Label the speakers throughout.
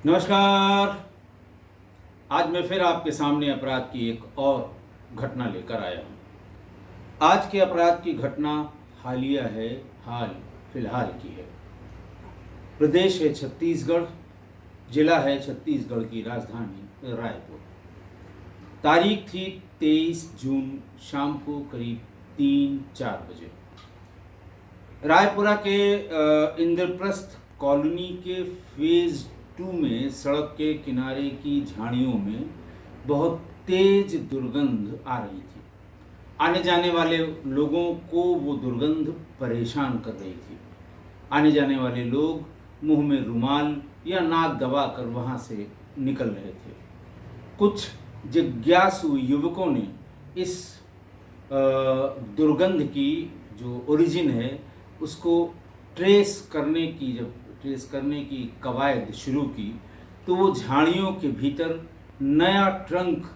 Speaker 1: नमस्कार। आज मैं फिर आपके सामने अपराध की एक और घटना लेकर आया हूँ। आज के अपराध की घटना हालिया है, फिलहाल की है। प्रदेश है छत्तीसगढ़, जिला है छत्तीसगढ़ की राजधानी रायपुर। तारीख थी 23 जून शाम को करीब 3-4 बजे। रायपुरा के इंद्रप्रस्थ कॉलोनी के फेज 2 में सड़क के किनारे की झाड़ियों में बहुत तेज दुर्गंध आ रही थी। आने जाने वाले लोगों को वो दुर्गंध परेशान कर रही थी। आने जाने वाले लोग मुंह में रुमाल या नाक दबाकर वहां से निकल रहे थे। कुछ जिज्ञासु युवकों ने इस दुर्गंध की जो ओरिजिन है उसको ट्रेस करने की कवायद शुरू की, तो वो झाड़ियों के भीतर नया ट्रंक,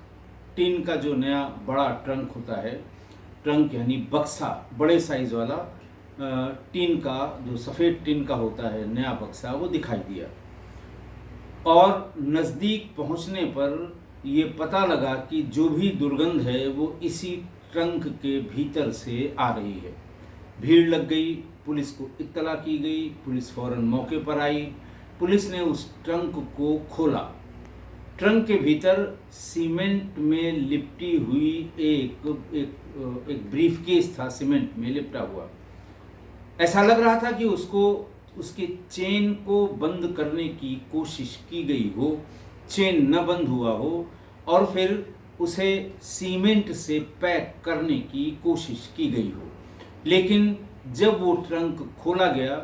Speaker 1: टिन का जो नया बड़ा ट्रंक होता है, ट्रंक यानी बक्सा, बड़े साइज वाला टिन का जो सफ़ेद टिन का होता है नया बक्सा, वो दिखाई दिया। और नज़दीक पहुंचने पर ये पता लगा कि जो भी दुर्गंध है वो इसी ट्रंक के भीतर से आ रही है। भीड़ लग गई, पुलिस को इत्तला की गई, पुलिस फौरन मौके पर आई। पुलिस ने उस ट्रंक को खोला। ट्रंक के भीतर सीमेंट में लिपटी हुई एक ब्रीफकेस था, सीमेंट में लिपटा हुआ। ऐसा लग रहा था कि उसके चेन को बंद करने की कोशिश की गई हो, चेन न बंद हुआ हो, और फिर उसे सीमेंट से पैक करने की कोशिश की गई हो। लेकिन जब वो ट्रंक खोला गया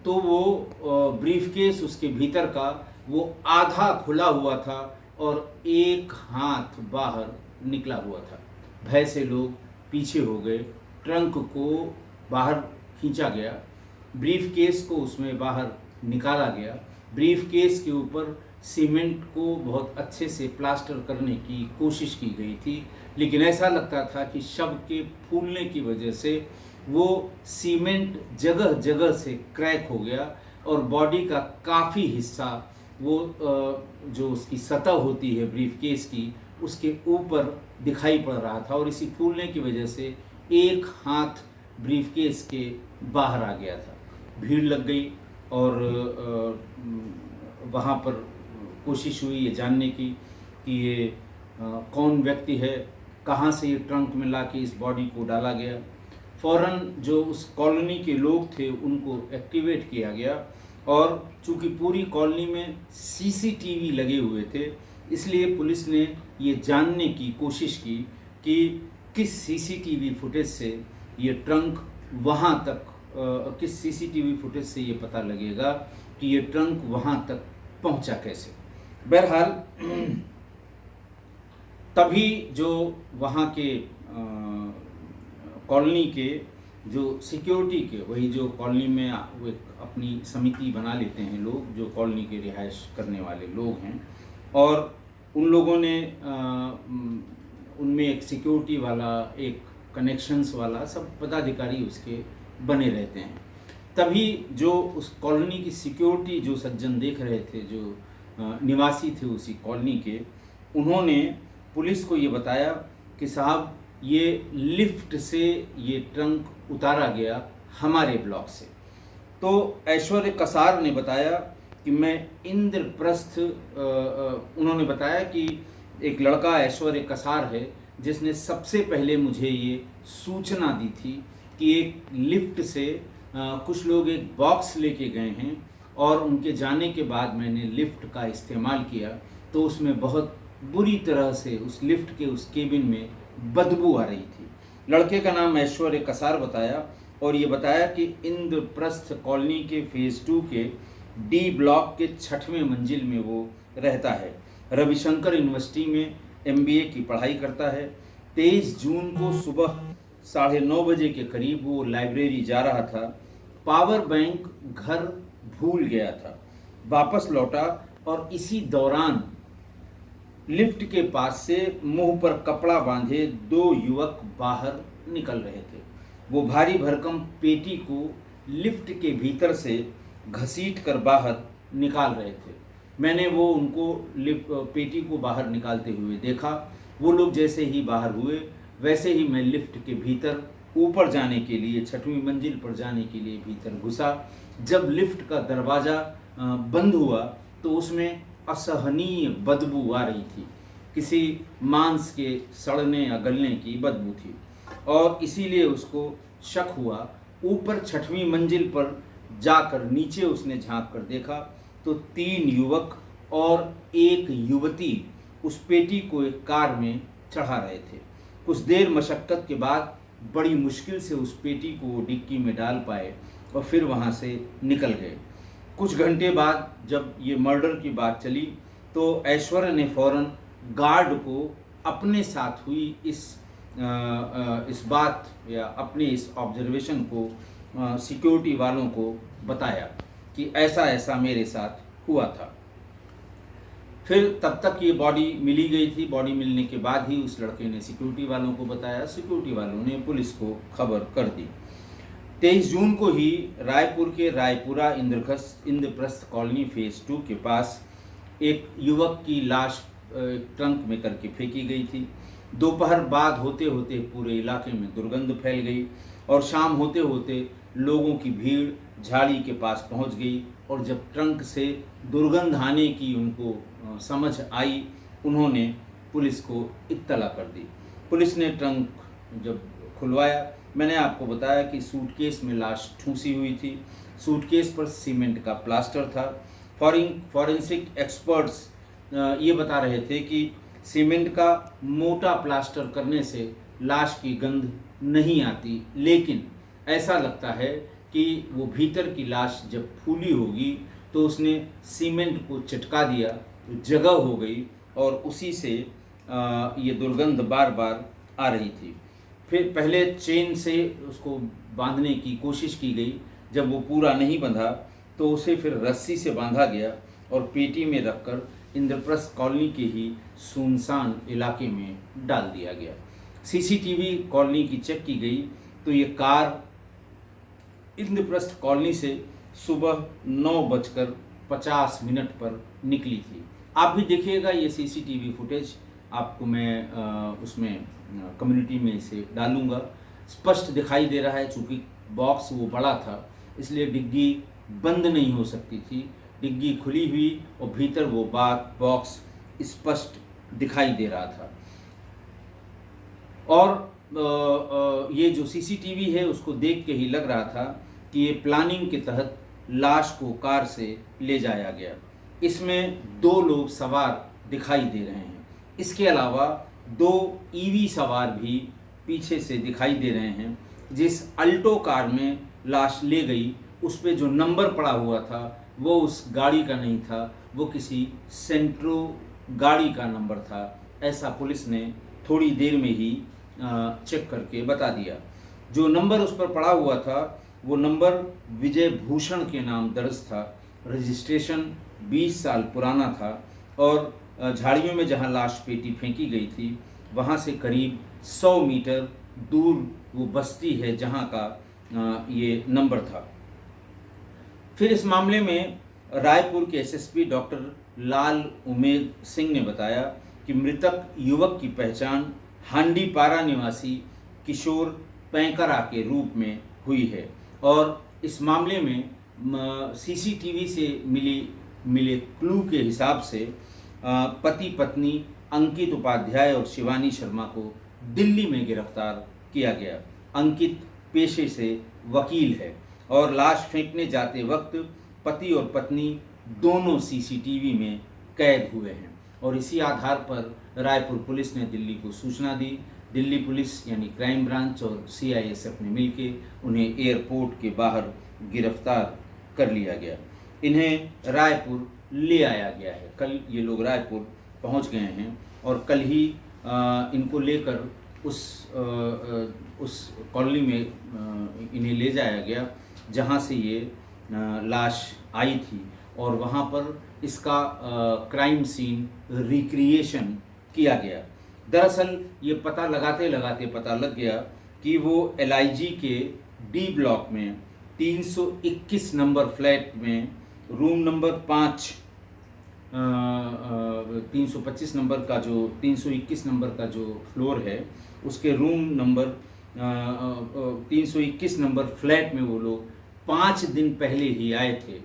Speaker 1: तो वो ब्रीफकेस, उसके भीतर का वो आधा खुला हुआ था और एक हाथ बाहर निकला हुआ था। भय से लोग पीछे हो गए। ट्रंक को बाहर खींचा गया, ब्रीफकेस को उसमें बाहर निकाला गया। ब्रीफकेस के ऊपर सीमेंट को बहुत अच्छे से प्लास्टर करने की कोशिश की गई थी, लेकिन ऐसा लगता था कि शव के फूलने की वजह से वो सीमेंट जगह जगह से क्रैक हो गया और बॉडी का काफ़ी हिस्सा, वो जो उसकी सतह होती है ब्रीफकेस की, उसके ऊपर दिखाई पड़ रहा था। और इसी फूलने की वजह से एक हाथ ब्रीफकेस के बाहर आ गया था। भीड़ लग गई और वहाँ पर कोशिश हुई ये जानने की कि ये कौन व्यक्ति है, कहाँ से ये ट्रंक में लाके इस बॉडी को डाला गया। फौरन जो उस कॉलोनी के लोग थे उनको एक्टिवेट किया गया, और चूंकि पूरी कॉलोनी में सीसीटीवी लगे हुए थे, इसलिए पुलिस ने ये जानने की कोशिश की कि किस सीसीटीवी फुटेज से ये ट्रंक वहाँ तक, किस सीसीटीवी फुटेज से ये पता लगेगा कि ये ट्रंक वहाँ तक पहुँचा कैसे। बहरहाल तभी जो वहाँ के कॉलोनी के जो सिक्योरिटी के, वही जो कॉलोनी में वो एक अपनी समिति बना लेते हैं लोग, जो कॉलोनी के रिहाइश करने वाले लोग हैं, और उन लोगों ने उनमें एक सिक्योरिटी वाला, एक कनेक्शंस वाला, सब पदाधिकारी उसके बने रहते हैं। तभी जो उस कॉलोनी की सिक्योरिटी, जो सज्जन देख रहे थे, जो निवासी थे उसी कॉलोनी के, उन्होंने पुलिस को ये बताया कि साहब, ये लिफ्ट से ये ट्रंक उतारा गया हमारे ब्लॉक से। तो ऐश्वर्य कसार ने बताया कि मैं इंद्रप्रस्थ, उन्होंने बताया कि एक लड़का ऐश्वर्य कसार है जिसने सबसे पहले मुझे ये सूचना दी थी कि एक लिफ्ट से कुछ लोग एक बॉक्स लेके गए हैं, और उनके जाने के बाद मैंने लिफ्ट का इस्तेमाल किया तो उसमें बहुत बुरी तरह से उस लिफ्ट के उस केबिन में बदबू आ रही थी। लड़के का नाम ऐश्वर्य कसार बताया, और ये बताया कि इंद्रप्रस्थ कॉलोनी के फेज 2 के डी ब्लॉक के 6वें मंजिल में वो रहता है। रविशंकर यूनिवर्सिटी में MBA की पढ़ाई करता है। 23 जून को सुबह 9:30 बजे के करीब वो लाइब्रेरी जा रहा था। पावर बैंक घर भूल गया था, वापस लौटा, और इसी दौरान लिफ्ट के पास से मुंह पर कपड़ा बांधे 2 युवक बाहर निकल रहे थे। वो भारी भरकम पेटी को लिफ्ट के भीतर से घसीट कर बाहर निकाल रहे थे। मैंने वो उनको पेटी को बाहर निकालते हुए देखा। वो लोग जैसे ही बाहर हुए वैसे ही मैं लिफ्ट के भीतर ऊपर जाने के लिए, 6वीं मंजिल पर जाने के लिए भीतर घुसा। जब लिफ्ट का दरवाज़ा बंद हुआ तो उसमें असहनीय बदबू आ रही थी, किसी मांस के सड़ने या गलने की बदबू थी, और इसीलिए उसको शक हुआ। ऊपर 6वीं मंजिल पर जाकर नीचे उसने झांक कर देखा तो 3 युवक और एक युवती उस पेटी को एक कार में चढ़ा रहे थे। कुछ देर मशक्क़त के बाद बड़ी मुश्किल से उस पेटी को वो डिक्की में डाल पाए और फिर वहाँ से निकल गए। कुछ घंटे बाद जब ये मर्डर की बात चली तो ऐश्वर्या ने फ़ौरन गार्ड को अपने साथ हुई इस बात या अपने इस ऑब्जर्वेशन को सिक्योरिटी वालों को बताया कि ऐसा ऐसा मेरे साथ हुआ था। फिर तब तक ये बॉडी मिली गई थी। बॉडी मिलने के बाद ही उस लड़के ने सिक्योरिटी वालों को बताया। सिक्योरिटी वालों ने पुलिस को खबर कर दी। 23 जून को ही रायपुर के रायपुरा इंद्रप्रस्थ कॉलोनी फेज 2 के पास एक युवक की लाश ट्रंक में करके फेंकी गई थी। दोपहर बाद होते होते पूरे इलाके में दुर्गंध फैल गई और शाम होते होते लोगों की भीड़ झाड़ी के पास पहुंच गई, और जब ट्रंक से दुर्गंध आने की उनको समझ आई, उन्होंने पुलिस को इत्तला कर दी। पुलिस ने ट्रंक जब खुलवाया, मैंने आपको बताया कि सूटकेस में लाश ठूंसी हुई थी। सूटकेस पर सीमेंट का प्लास्टर था। फॉरेंसिक एक्सपर्ट्स ये बता रहे थे कि सीमेंट का मोटा प्लास्टर करने से लाश की गंध नहीं आती, लेकिन ऐसा लगता है कि वो भीतर की लाश जब फूली होगी तो उसने सीमेंट को चटका दिया, तो जगह हो गई और उसी से ये दुर्गंध बार बार आ रही थी। फिर पहले चेन से उसको बांधने की कोशिश की गई। जब वो पूरा नहीं बंधा तो उसे फिर रस्सी से बांधा गया और पेटी में रखकर इंद्रप्रस्थ कॉलोनी के ही सुनसान इलाके में डाल दिया गया। सीसीटीवी कॉलोनी की चेक की गई तो ये कार इंद्रप्रस्थ कॉलोनी से सुबह 9:50 पर निकली थी। आप भी देखिएगा ये सीसीटीवी फुटेज, आपको मैं उसमें कम्युनिटी में इसे डालूंगा। स्पष्ट दिखाई दे रहा है, चूँकि बॉक्स वो बड़ा था इसलिए डिग्गी बंद नहीं हो सकती थी। डिग्गी खुली हुई और भीतर वो बॉक्स स्पष्ट दिखाई दे रहा था। और ये जो सीसीटीवी है उसको देख के ही लग रहा था कि ये प्लानिंग के तहत लाश को कार से ले जाया गया। इसमें 2 लोग सवार दिखाई दे रहे हैं। इसके अलावा 2 ईवी सवार भी पीछे से दिखाई दे रहे हैं। जिस अल्टो कार में लाश ले गई उस पे जो नंबर पड़ा हुआ था वो उस गाड़ी का नहीं था, वो किसी सेंट्रो गाड़ी का नंबर था। ऐसा पुलिस ने थोड़ी देर में ही चेक करके बता दिया। जो नंबर उस पर पड़ा हुआ था वो नंबर विजय भूषण के नाम दर्ज था। रजिस्ट्रेशन 20 साल पुराना था और झाड़ियों में जहां लाश पेटी फेंकी गई थी वहां से करीब 100 मीटर दूर वो बस्ती है जहां का ये नंबर था। फिर इस मामले में रायपुर के एसएसपी डॉक्टर लाल उमेद सिंह ने बताया कि मृतक युवक की पहचान हांडीपारा निवासी किशोर पैंकरा के रूप में हुई है और इस मामले में सीसीटीवी से मिले क्लू के हिसाब से पति पत्नी अंकित उपाध्याय और शिवानी शर्मा को दिल्ली में गिरफ्तार किया गया। अंकित पेशे से वकील है और लाश फेंकने जाते वक्त पति और पत्नी दोनों सीसीटीवी में कैद हुए हैं और इसी आधार पर रायपुर पुलिस ने दिल्ली को सूचना दी। दिल्ली पुलिस यानी क्राइम ब्रांच और सीआईएसएफ ने मिलकर उन्हें एयरपोर्ट के बाहर गिरफ्तार कर लिया गया। इन्हें रायपुर ले आया गया है। कल ये लोग रायपुर पहुंच गए हैं और कल ही इनको लेकर उस कॉलोनी में इन्हें ले जाया गया जहां से ये लाश आई थी और वहां पर इसका क्राइम सीन रिक्रिएशन किया गया। दरअसल ये पता लगाते लगाते पता लग गया कि वो LIG के D ब्लॉक में 321 नंबर फ्लैट में रूम नंबर 5 325 नंबर का जो 321 नंबर का जो फ्लोर है उसके रूम नंबर 321 नंबर फ्लैट में वो लोग 5 दिन पहले ही आए थे।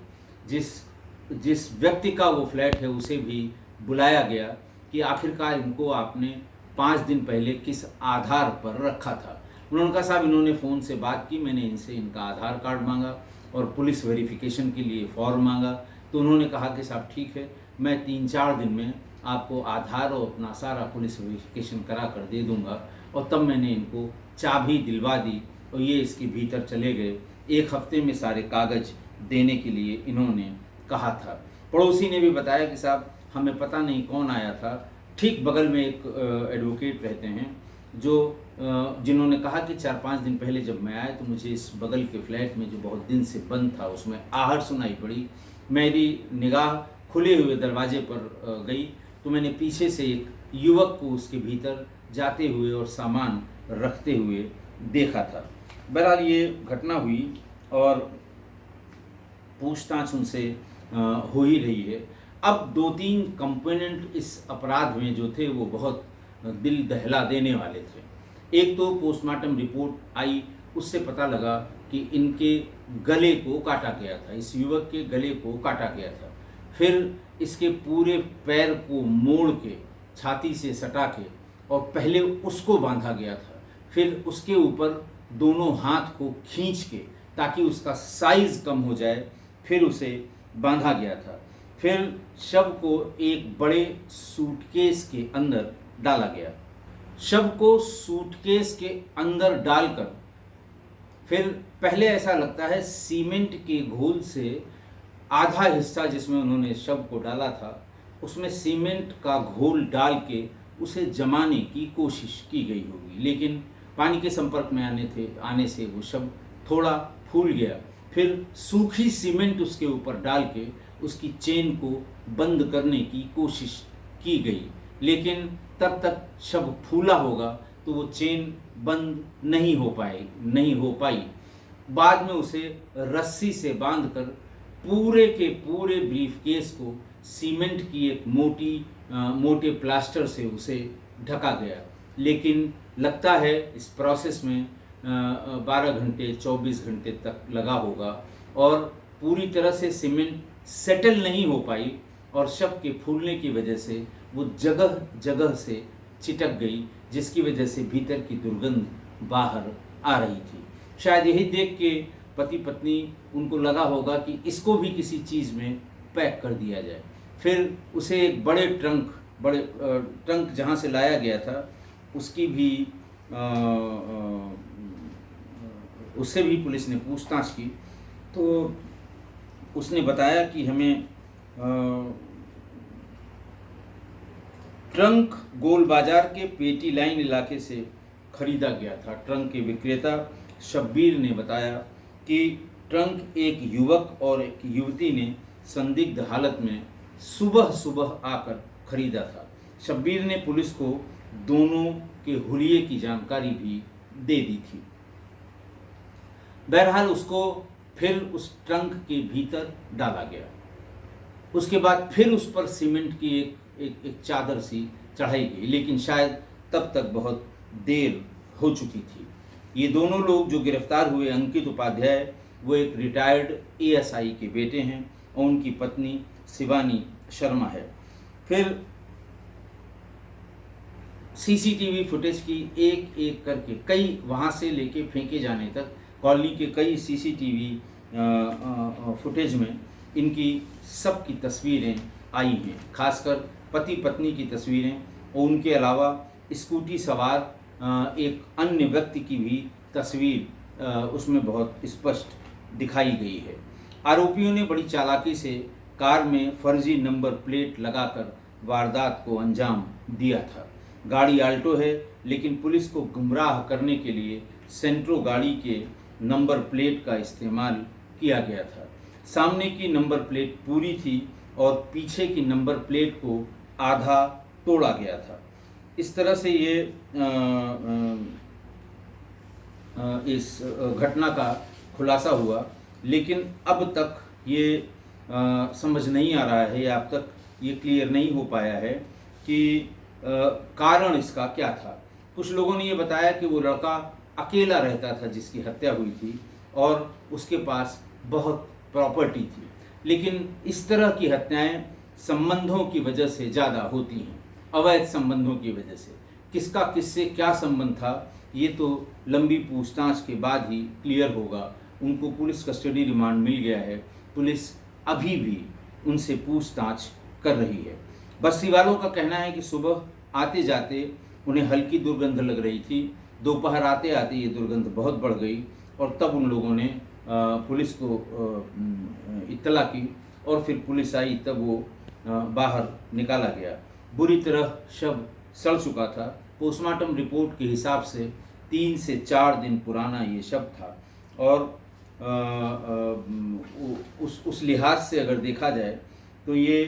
Speaker 1: जिस जिस व्यक्ति का वो फ्लैट है उसे भी बुलाया गया कि आखिरकार इनको आपने 5 दिन पहले किस आधार पर रखा था। उन्होंने कहा साहब इन्होंने फ़ोन से बात की, मैंने इनसे इनका आधार कार्ड मांगा और पुलिस वेरिफिकेशन के लिए फॉर्म मांगा, तो उन्होंने कहा कि साहब ठीक है, मैं 3-4 दिन में आपको आधार और अपना सारा पुलिस वेरिफिकेशन करा कर दे दूंगा। और तब मैंने इनको चाबी दिलवा दी और ये इसके भीतर चले गए। 1 हफ्ते में सारे कागज़ देने के लिए इन्होंने कहा था। पड़ोसी ने भी बताया कि साहब हमें पता नहीं कौन आया था। ठीक बगल में एक एडवोकेट रहते हैं जो जिन्होंने कहा कि 4-5 दिन पहले जब मैं आया तो मुझे इस बगल के फ्लैट में जो बहुत दिन से बंद था उसमें आहट सुनाई पड़ी। मेरी निगाह खुले हुए दरवाजे पर गई तो मैंने पीछे से एक युवक को उसके भीतर जाते हुए और सामान रखते हुए देखा था। बहरहाल ये घटना हुई और पूछताछ उनसे हो ही रही है। अब 2-3 कंपोनेंट इस अपराध में जो थे वो बहुत दिल दहला देने वाले थे। एक तो पोस्टमार्टम रिपोर्ट आई, उससे पता लगा कि इनके गले को काटा गया था, इस युवक के गले को काटा गया था। फिर इसके पूरे पैर को मोड़ के छाती से सटा के और पहले उसको बांधा गया था, फिर उसके ऊपर दोनों हाथ को खींच के ताकि उसका साइज़ कम हो जाए, फिर उसे बांधा गया था। फिर शव को एक बड़े सूटकेस के अंदर डाला गया। शव को सूटकेस के अंदर डालकर फिर पहले ऐसा लगता है सीमेंट के घोल से आधा हिस्सा जिसमें उन्होंने शव को डाला था उसमें सीमेंट का घोल डाल के उसे जमाने की कोशिश की गई होगी, लेकिन पानी के संपर्क में आने से वो शव थोड़ा फूल गया। फिर सूखी सीमेंट उसके ऊपर डाल के उसकी चेन को बंद करने की कोशिश की गई, लेकिन तब तक शव फूला होगा तो वो चेन बंद नहीं हो पाई। बाद में उसे रस्सी से बांधकर पूरे के पूरे ब्रीफकेस को सीमेंट की एक मोटे प्लास्टर से उसे ढका गया। लेकिन लगता है इस प्रोसेस में 12 घंटे 24 घंटे तक लगा होगा और पूरी तरह से सीमेंट सेटल नहीं हो पाई और शव के फूलने की वजह से वो जगह जगह से चिटक गई, जिसकी वजह से भीतर की दुर्गंध बाहर आ रही थी। शायद यही देख के पति पत्नी उनको लगा होगा कि इसको भी किसी चीज़ में पैक कर दिया जाए। फिर उसे एक बड़े ट्रंक जहाँ से लाया गया था उसकी भी उससे भी पुलिस ने पूछताछ की तो उसने बताया कि हमें ट्रंक गोल बाजार के पेटी लाइन इलाके से खरीदा गया था। ट्रंक के विक्रेता शब्बीर ने बताया कि ट्रंक एक युवक और एक युवती ने संदिग्ध हालत में सुबह सुबह आकर खरीदा था। शब्बीर ने पुलिस को दोनों के हुलिये की जानकारी भी दे दी थी। बहरहाल उसको फिर उस ट्रंक के भीतर डाला गया। उसके बाद फिर उस पर सीमेंट की एक चादर सी चढ़ाई गई, लेकिन शायद तब तक बहुत देर हो चुकी थी। ये दोनों लोग जो गिरफ्तार हुए, अंकित उपाध्याय, वो एक रिटायर्ड एएसआई के बेटे हैं और उनकी पत्नी शिवानी शर्मा है। फिर सीसीटीवी फुटेज की एक एक करके कई वहाँ से लेके फेंके जाने तक कॉलोनी के कई सीसीटीवी फुटेज में इनकी सब की तस्वीरें आई हैं, खासकर पति पत्नी की तस्वीरें और उनके अलावा स्कूटी सवार एक अन्य व्यक्ति की भी तस्वीर उसमें बहुत स्पष्ट दिखाई गई है। आरोपियों ने बड़ी चालाकी से कार में फर्जी नंबर प्लेट लगाकर वारदात को अंजाम दिया था। गाड़ी आल्टो है, लेकिन पुलिस को गुमराह करने के लिए सेंट्रो गाड़ी के नंबर प्लेट का इस्तेमाल किया गया था। सामने की नंबर प्लेट पूरी थी और पीछे की नंबर प्लेट को आधा तोड़ा गया था। इस तरह से ये इस घटना का खुलासा हुआ, लेकिन अब तक ये समझ नहीं आ रहा है या अब तक ये क्लियर नहीं हो पाया है कि कारण इसका क्या था। कुछ लोगों ने ये बताया कि वो लड़का अकेला रहता था जिसकी हत्या हुई थी और उसके पास बहुत प्रॉपर्टी थी, लेकिन इस तरह की हत्याएं संबंधों की वजह से ज़्यादा होती हैं, अवैध संबंधों की वजह से। किसका किससे क्या संबंध था ये तो लंबी पूछताछ के बाद ही क्लियर होगा। उनको पुलिस कस्टडी रिमांड मिल गया है, पुलिस अभी भी उनसे पूछताछ कर रही है। बस्ती वालों का कहना है कि सुबह आते जाते उन्हें हल्की दुर्गंध लग रही थी, दोपहर आते आते ये दुर्गंध बहुत बढ़ गई और तब उन लोगों ने पुलिस को इत्तला की और फिर पुलिस आई, तब वो बाहर निकाला गया। बुरी तरह शव सड़ चुका था। पोस्टमार्टम रिपोर्ट के हिसाब से 3 से 4 दिन पुराना ये शव था और उस लिहाज से अगर देखा जाए तो ये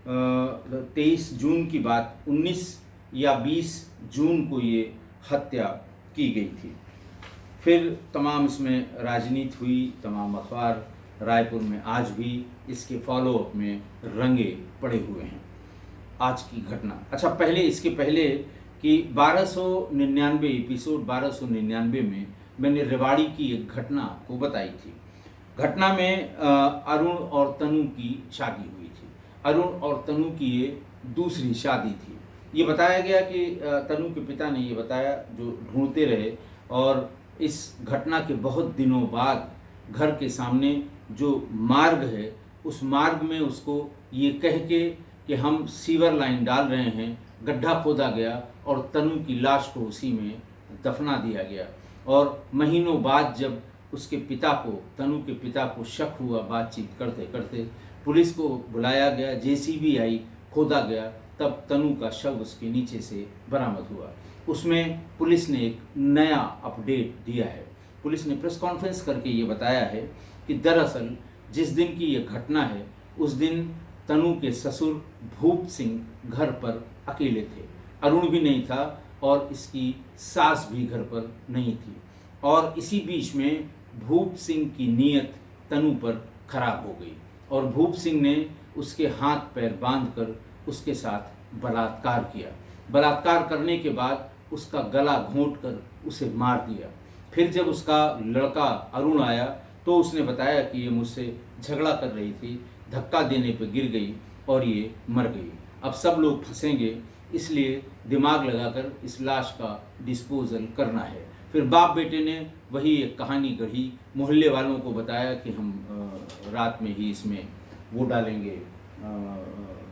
Speaker 1: 23 जून की बात 19 या 20 जून को ये हत्या की गई थी। फिर तमाम इसमें राजनीति हुई, तमाम अखबार रायपुर में आज भी इसके फॉलोअप में रंगे पड़े हुए हैं। आज की घटना, अच्छा पहले इसके पहले कि 1299 एपिसोड 1299 में मैंने रेवाड़ी की एक घटना को बताई थी। घटना में अरुण और तनु की शादी हुई थी। अरुण और तनु की ये दूसरी शादी थी। ये बताया गया कि तनु के पिता ने ये बताया, जो ढूंढते रहे, और इस घटना के बहुत दिनों बाद घर के सामने जो मार्ग है उस मार्ग में उसको ये कह के कि हम सीवर लाइन डाल रहे हैं, गड्ढा खोदा गया और तनु की लाश को उसी में दफना दिया गया। और महीनों बाद जब उसके पिता को, तनु के पिता को शक हुआ, बातचीत करते करते पुलिस को बुलाया गया, जेसीबी आई, खोदा गया, तब तनु का शव उसके नीचे से बरामद हुआ। उसमें पुलिस ने एक नया अपडेट दिया है। पुलिस ने प्रेस कॉन्फ्रेंस करके ये बताया है कि दरअसल जिस दिन की ये घटना है उस दिन तनु के ससुर भूप सिंह घर पर अकेले थे, अरुण भी नहीं था और इसकी सास भी घर पर नहीं थी। और इसी बीच में भूप सिंह की नीयत तनु पर खराब हो गई और भूप सिंह ने उसके हाथ पैर बांधकर उसके साथ बलात्कार किया। बलात्कार करने के बाद उसका गला घोंटकर उसे मार दिया। फिर जब उसका लड़का अरुण आया तो उसने बताया कि ये मुझसे झगड़ा कर रही थी, धक्का देने पर गिर गई और ये मर गई। अब सब लोग फंसेंगे, इसलिए दिमाग लगाकर इस लाश का डिस्पोजल करना है। फिर बाप बेटे ने वही एक कहानी गढ़ी, मोहल्ले वालों को बताया कि हम रात में ही इसमें वो डालेंगे,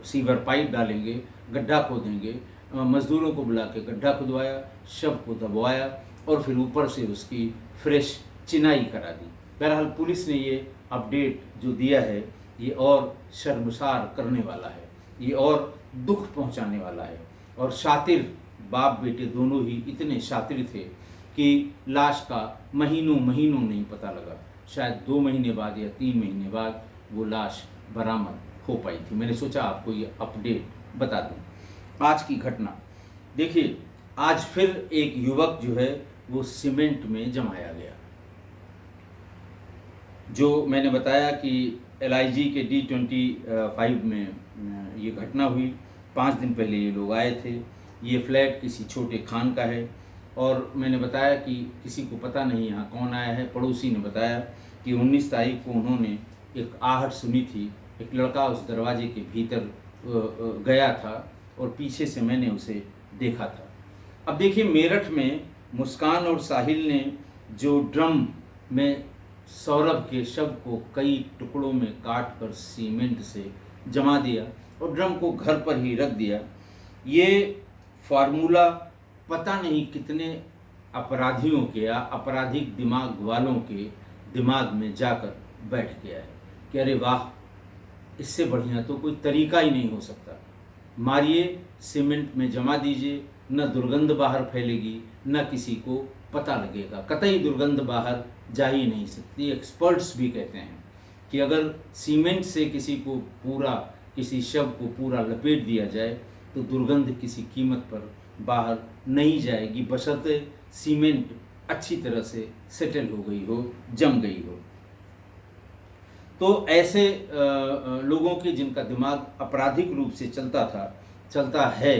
Speaker 1: सीवर पाइप डालेंगे, गड्ढा खोदेंगे। मजदूरों को बुला के गड्ढा खुदवाया, शव को दबवाया और फिर ऊपर से उसकी फ्रेश चिनाई करा दी। बहरहाल पुलिस ने ये अपडेट जो दिया है ये और शर्मसार करने वाला है, ये और दुख पहुंचाने वाला है। और शातिर बाप बेटे दोनों ही इतने शातिर थे कि लाश का महीनों महीनों नहीं पता लगा। शायद 2 महीने बाद या 3 महीने बाद वो लाश बरामद हो पाई थी। मैंने सोचा आपको ये अपडेट बता दूं। आज की घटना देखिए, आज फिर एक युवक जो है वो सीमेंट में जमाया गया। जो मैंने बताया कि LIG के D25 में ये घटना हुई, 5 दिन पहले ये लोग आए थे। ये फ्लैट किसी छोटे खान का है और मैंने बताया कि किसी को पता नहीं यहाँ कौन आया है। पड़ोसी ने बताया कि 19 तारीख को उन्होंने एक आहट सुनी थी, एक लड़का उस दरवाजे के भीतर गया था और पीछे से मैंने उसे देखा था। अब देखिए, मेरठ में मुस्कान और साहिल ने जो ड्रम में सौरभ के शव को कई टुकड़ों में काट कर सीमेंट से जमा दिया और ड्रम को घर पर ही रख दिया, ये फार्मूला पता नहीं कितने अपराधियों के या आपराधिक दिमाग वालों के दिमाग में जाकर बैठ गया है कि अरे वाह, इससे बढ़िया तो कोई तरीका ही नहीं हो सकता। मारिए, सीमेंट में जमा दीजिए, न दुर्गंध बाहर फैलेगी, न किसी को पता लगेगा। कतई दुर्गंध बाहर जा ही नहीं सकती। एक्सपर्ट्स भी कहते हैं कि अगर सीमेंट से किसी शव को पूरा लपेट दिया जाए तो दुर्गंध किसी कीमत पर बाहर नहीं जाएगी, बशर्ते सीमेंट अच्छी तरह से सेटल हो गई हो, जम गई हो। तो ऐसे लोगों के जिनका दिमाग आपराधिक रूप से चलता है,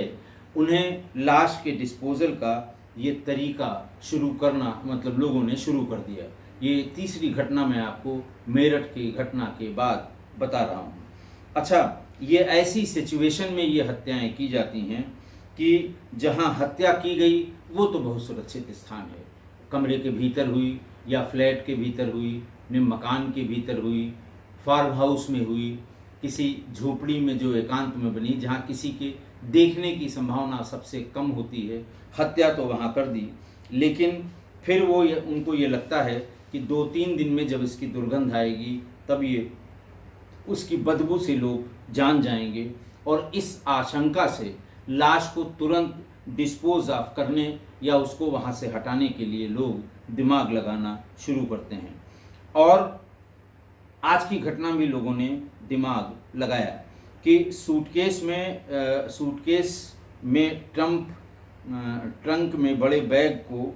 Speaker 1: उन्हें लाश के डिस्पोजल का ये तरीका शुरू करना, मतलब लोगों ने शुरू कर दिया। ये तीसरी घटना मैं आपको मेरठ की घटना के बाद बता रहा हूँ। अच्छा, ये ऐसी सिचुएशन में ये हत्याएं की जाती हैं कि जहाँ हत्या की गई वो तो बहुत सुरक्षित स्थान है, कमरे के भीतर हुई या फ्लैट के भीतर हुई, ने मकान के भीतर हुई, फार्म हाउस में हुई, किसी झोपड़ी में जो एकांत में बनी, जहाँ किसी के देखने की संभावना सबसे कम होती है, हत्या तो वहाँ कर दी। लेकिन फिर उनको ये लगता है कि 2-3 दिन में जब इसकी दुर्गंध आएगी तब ये उसकी बदबू से लोग जान जाएंगे, और इस आशंका से लाश को तुरंत डिस्पोज ऑफ करने या उसको वहाँ से हटाने के लिए लोग दिमाग लगाना शुरू करते हैं। और आज की घटना में लोगों ने दिमाग लगाया कि सूटकेस में ट्रंक में बड़े बैग को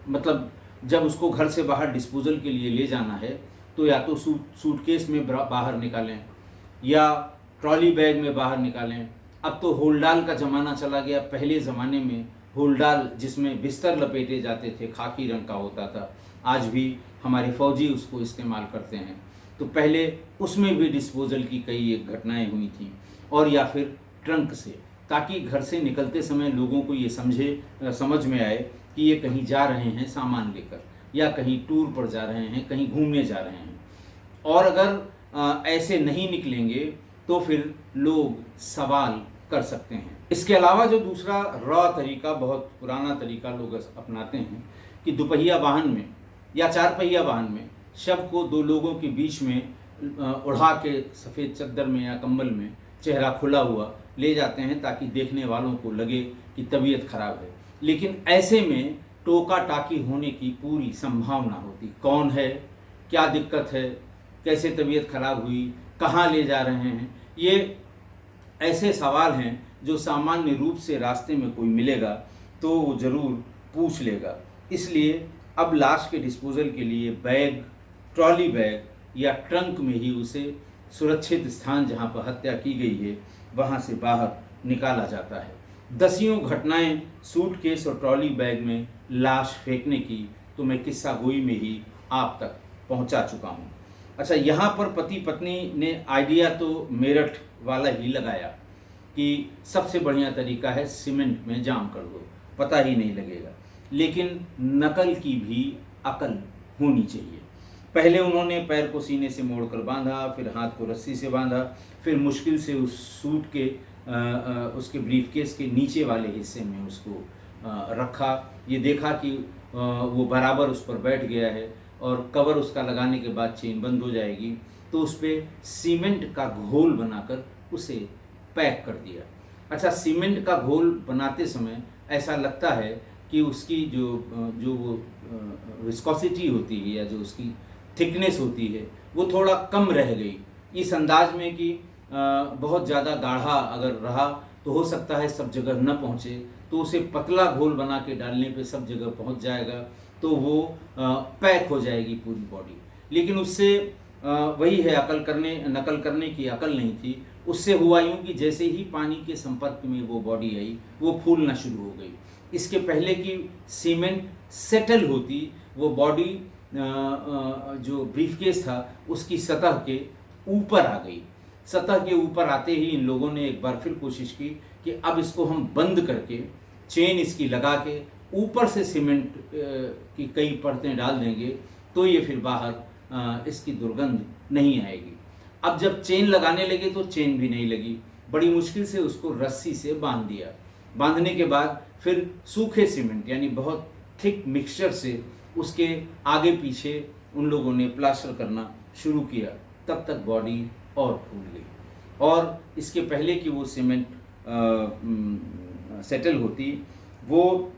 Speaker 1: मतलब जब उसको घर से बाहर डिस्पोजल के लिए ले जाना है तो या तो सूटकेस में बाहर निकालें या ट्रॉली बैग में बाहर निकालें। अब तो होल्डाल का ज़माना चला गया। पहले ज़माने में होल्डाल, जिसमें बिस्तर लपेटे जाते थे, खाकी रंग का होता था, आज भी हमारे फौजी उसको इस्तेमाल करते हैं। तो पहले उसमें भी डिस्पोजल की कई एक घटनाएं हुई थी। और या फिर ट्रंक से, ताकि घर से निकलते समय लोगों को ये समझ में आए कि ये कहीं जा रहे हैं सामान लेकर, या कहीं टूर पर जा रहे हैं, कहीं घूमने जा रहे हैं। और अगर ऐसे नहीं निकलेंगे तो फिर लोग सवाल कर सकते हैं। इसके अलावा जो दूसरा रॉ तरीका, बहुत पुराना तरीका लोग अपनाते हैं कि दुपहिया वाहन में या 4 पहिया वाहन में शव को 2 लोगों के बीच में उड़ा के सफ़ेद चद्दर में या कंबल में चेहरा खुला हुआ ले जाते हैं, ताकि देखने वालों को लगे कि तबीयत खराब है। लेकिन ऐसे में टोका टाकी होने की पूरी संभावना होती। कौन है, क्या दिक्कत है, कैसे तबीयत खराब हुई, कहाँ ले जा रहे हैं, ये ऐसे सवाल हैं जो सामान्य रूप से रास्ते में कोई मिलेगा तो वो ज़रूर पूछ लेगा। इसलिए अब लाश के डिस्पोजल के लिए बैग, ट्रॉली बैग या ट्रंक में ही उसे सुरक्षित स्थान जहाँ पर हत्या की गई है वहाँ से बाहर निकाला जाता है। दसियों घटनाएं सूटकेस और ट्रॉली बैग में लाश फेंकने की तो मैं किस्सा गोई में ही आप तक पहुंचा चुका हूं। अच्छा, यहाँ पर पति पत्नी ने आइडिया तो मेरठ वाला ही लगाया कि सबसे बढ़िया तरीका है सीमेंट में जाम कर दो, पता ही नहीं लगेगा। लेकिन नकल की भी अकल होनी चाहिए। पहले उन्होंने पैर को सीने से मोड़कर बांधा, फिर हाथ को रस्सी से बांधा, फिर मुश्किल से उस सूट के उसके ब्रीफकेस के नीचे वाले हिस्से में उसको रखा। ये देखा कि वो बराबर उस पर बैठ गया है और कवर उसका लगाने के बाद चेन बंद हो जाएगी, तो उस पर सीमेंट का घोल बनाकर उसे पैक कर दिया। अच्छा, सीमेंट का घोल बनाते समय ऐसा लगता है कि उसकी जो वो विस्कोसिटी होती है या जो उसकी थिकनेस होती है वो थोड़ा कम रह गई, इस अंदाज में कि बहुत ज़्यादा गाढ़ा अगर रहा तो हो सकता है सब जगह न पहुँचे, तो उसे पतला घोल बना के डालने पे सब जगह पहुँच जाएगा, तो वो पैक हो जाएगी पूरी बॉडी। लेकिन उससे वही है, नकल करने की अकल नहीं थी। उससे हुआ यूँ कि जैसे ही पानी के संपर्क में वो बॉडी आई वो फूलना शुरू हो गई। इसके पहले कि सीमेंट सेटल होती, वो बॉडी जो ब्रीफकेस था उसकी सतह के ऊपर आ गई। सतह के ऊपर आते ही इन लोगों ने एक बार फिर कोशिश की कि अब इसको हम बंद करके चेन इसकी लगा के ऊपर से सीमेंट की कई परतें डाल देंगे तो ये फिर बाहर इसकी दुर्गंध नहीं आएगी। अब जब चेन लगाने लगे तो चेन भी नहीं लगी, बड़ी मुश्किल से उसको रस्सी से बांध दिया। बांधने के बाद फिर सूखे सीमेंट यानी बहुत थिक मिक्सचर से उसके आगे पीछे उन लोगों ने प्लास्टर करना शुरू किया। तब तक बॉडी और फूल गई, और इसके पहले कि वो सीमेंट सेटल होती, वो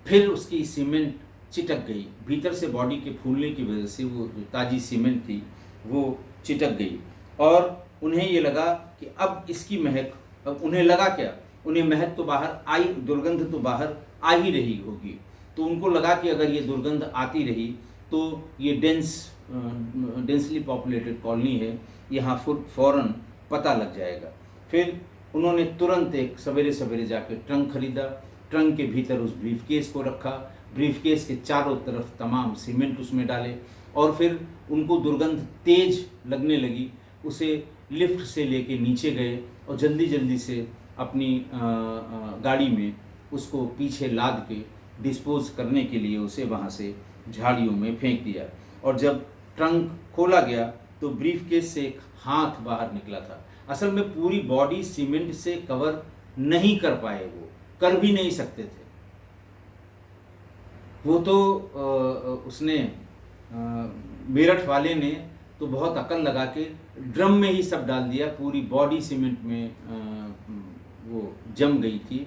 Speaker 1: फिर उसकी सीमेंट चिटक गई भीतर से। बॉडी के फूलने की वजह से वो ताज़ी सीमेंट थी वो चिटक गई, और उन्हें ये लगा कि अब इसकी महक, अब उन्हें लगा क्या, उन्हें महक तो बाहर आई, दुर्गंध तो बाहर आ ही रही होगी। तो उनको लगा कि अगर ये दुर्गंध आती रही तो ये डेंसली पॉपुलेटेड कॉलोनी है, यहाँ फ़ौरन पता लग जाएगा। फिर उन्होंने तुरंत एक सवेरे सवेरे जाके ट्रंक खरीदा, ट्रंक के भीतर उस ब्रीफकेस को रखा, ब्रीफकेस के चारों तरफ तमाम सीमेंट उसमें डाले, और फिर उनको दुर्गंध तेज लगने लगी, उसे लिफ्ट से लेके नीचे गए और जल्दी जल्दी से अपनी गाड़ी में उसको पीछे लाद के डिस्पोज करने के लिए उसे वहाँ से झाड़ियों में फेंक दिया। और जब ट्रंक खोला गया तो ब्रीफकेस से एक हाथ बाहर निकला था। असल में पूरी बॉडी सीमेंट से कवर नहीं कर पाए, वो कर भी नहीं सकते थे। वो तो उसने मेरठ वाले ने तो बहुत अकल लगा के ड्रम में ही सब डाल दिया, पूरी बॉडी सीमेंट में वो जम गई थी,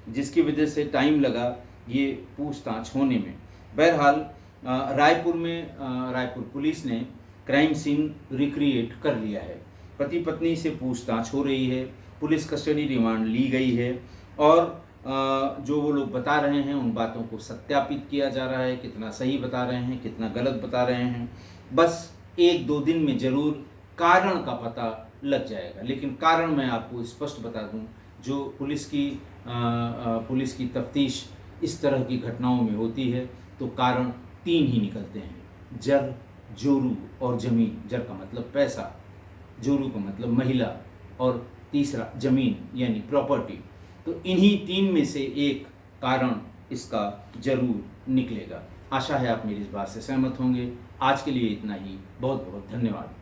Speaker 1: जिसकी वजह से टाइम लगा ये पूछताछ होने में। बहरहाल रायपुर पुलिस ने क्राइम सीन रिक्रिएट कर लिया है। पति पत्नी से पूछताछ हो रही है, पुलिस कस्टडी रिमांड ली गई है, और जो वो लोग बता रहे हैं उन बातों को सत्यापित किया जा रहा है, कितना सही बता रहे हैं, कितना गलत बता रहे हैं। बस 1-2 दिन में ज़रूर कारण का पता लग जाएगा। लेकिन कारण मैं आपको स्पष्ट बता दूं, जो पुलिस की तफ्तीश इस तरह की घटनाओं में होती है तो कारण 3 ही निकलते हैं: जर, जोरू और ज़मीन। जर का मतलब पैसा, जोरू का मतलब महिला, और तीसरा ज़मीन यानी प्रॉपर्टी। तो इन्हीं 3 में से एक कारण इसका जरूर निकलेगा। आशा है आप मेरी इस बात से सहमत होंगे। आज के लिए इतना ही। बहुत बहुत धन्यवाद।